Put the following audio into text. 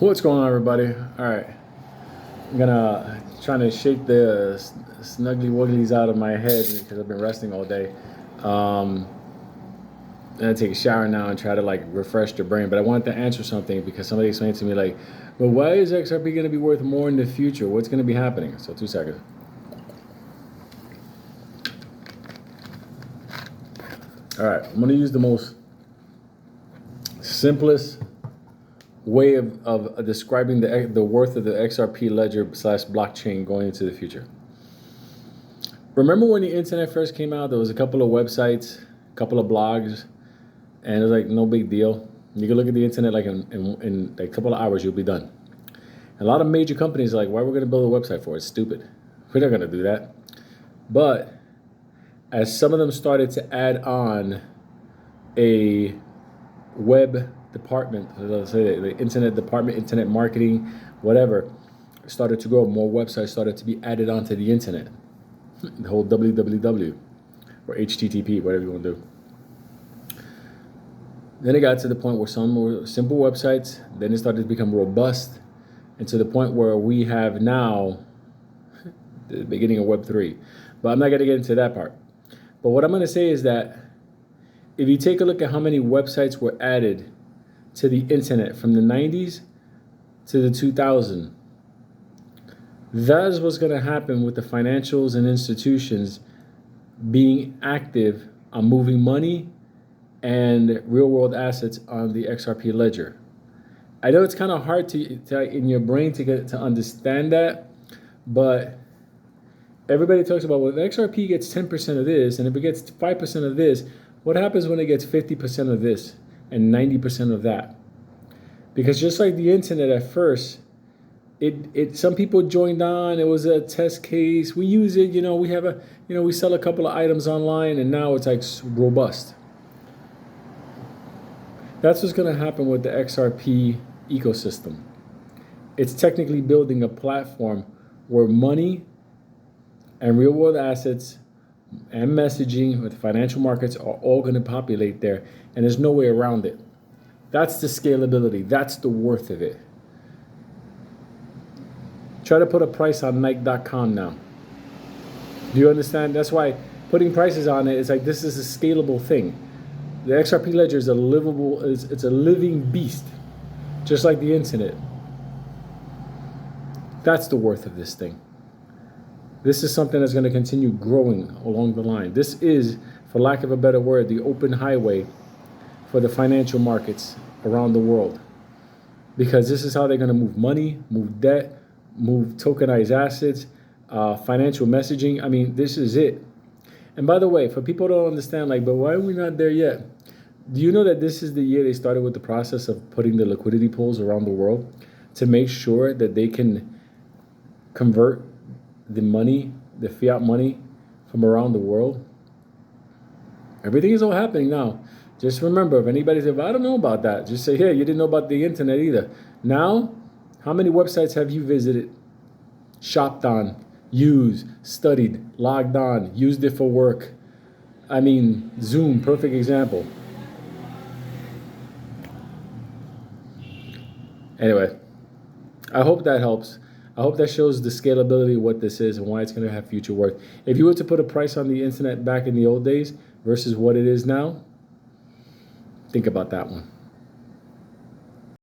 What's going on, everybody? All right, I'm gonna trying to shake the snuggly wugglies out of my head because I've been resting all day. Um, I'm gonna take a shower now and try to like refresh the brain. But I wanted to answer something because somebody explained to me like, well, why is XRP gonna be worth more in the future? What's gonna be happening? So 2 seconds. All right, I'm gonna use the most simplest way of describing the worth of the XRP ledger / blockchain going into the future. Remember when the internet first came out, there was a couple of websites, a couple of blogs, and it was like no big deal. You can look at the internet like in a couple of hours, you'll be done. A lot of major companies are like, why are we going to build a website for? It's stupid. We're not going to do that. But as some of them started to add on a web department, let's say the internet department, internet marketing, whatever, started to grow. More websites started to be added onto the internet. The whole www or HTTP, whatever you want to do. Then it got to the point where some were simple websites, then it started to become robust, and to the point where we have now the beginning of Web 3. But I'm not going to get into that part. But what I'm going to say is that if you take a look at how many websites were added to the internet from the 90s to the 2000s, that is what's going to happen with the financials and institutions being active on moving money and real world assets on the XRP ledger. I know it's kind of hard to in your brain to get to understand that, but everybody talks about, well, if XRP gets 10% of this, and if it gets 5% of this, what happens when it gets 50% of this and 90% of that? Because just like the internet at first, some people joined on, it was a test case, we use it, we sell a couple of items online, and now it's like robust. That's what's going to happen with the XRP ecosystem. It's technically building a platform where money and real world assets and messaging with financial markets are all going to populate there, and there's no way around it. That's the scalability. That's the worth of it. Try to put a price on Nike.com now. Do you understand? That's why putting prices on it is like, this is a scalable thing. The XRP ledger is it's a living beast, just like the internet. That's the worth of this thing. This is something that's going to continue growing along the line. This is, for lack of a better word, the open highway for the financial markets around the world. Because this is how they're going to move money, move debt, move tokenized assets, financial messaging. I mean, this is it. And by the way, for people who don't understand, like, but why are we not there yet? Do you know that this is the year they started with the process of putting the liquidity pools around the world to make sure that they can convert the money, the fiat money from around the world? Everything is all happening now. Just remember, if anybody says, well, I don't know about that, just say, hey, you didn't know about the internet either. Now, how many websites have you visited, shopped on, used, studied, logged on, used it for work? I mean, Zoom, perfect example. Anyway, I hope that helps. I hope that shows the scalability of what this is and why it's going to have future worth. If you were to put a price on the internet back in the old days versus what it is now, think about that one.